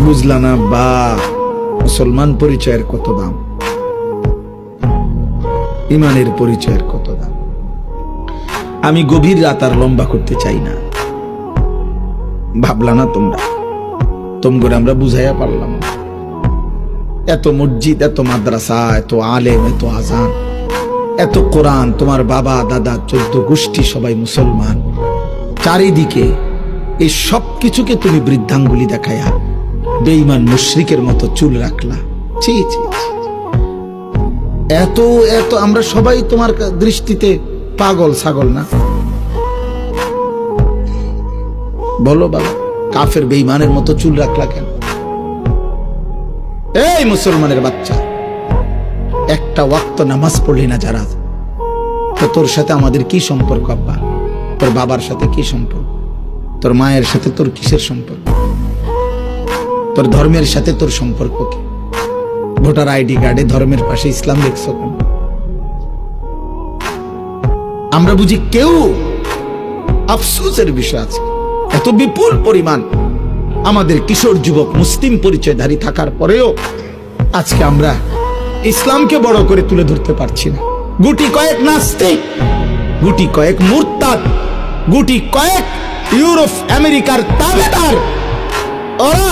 বুঝলা না বা মুসলমান পরিচয়ের কত দাম, ইমানের পরিচয়ের কত দাম। আমি গভীর রাত আর লম্বা করতে চাই না। ভাবলা না তোমরা, তোমরা আমরা বুঝাইয়া পারলাম না। এত মসজিদ, এত মাদ্রাসা, এত আলেম, এত আজান, এত কোরআন, তোমার বাবা দাদা 14 গোষ্ঠী সবাই মুসলমান, চারিদিকে এই সব কিছুকে তুমি বৃদ্ধাঙ্গুলি দেখাইয়া বেঈমান মুশরিকের মতো চুল রাখলা। ছি ছি, এত এত আমরা সবাই তোমার দৃষ্টিতে পাগল ছাগল না? বলো বাবা, কাফের বেঈমানের মতো চুল রাখলা কেন? এই মুসলমানের বাচ্চা, একটা ওয়াক্ত নামাজ পড়লি না যারা, তো তোর সাথে আমাদের কি সম্পর্ক? আব্বা, তোর বাবার সাথে কি সম্পর্ক? তোর মায়ের সাথে তোর কিসের সম্পর্ক? তোর ধর্মের সাথে তোর সম্পর্ক কি? ভোটার আইডি কার্ডে ধর্মের পাশে ইসলাম দেখছো কেন? আমরা বুঝি কেউ? আফসোসের বিষয় আছে, এত বিপুল পরিমাণ আমাদের কিশোর যুবক মুসলিম পরিচয়ধারী থাকার পরেও আজকে আমরা ইসলামকে বড় করে তুলে ধরতে পারছি না। গুটি কয়েক নাস্তিক, গুটি কয়েক মুরতাদ, গুটি কয়েক ইউরোপ আমেরিকার তাবেদার, ওরা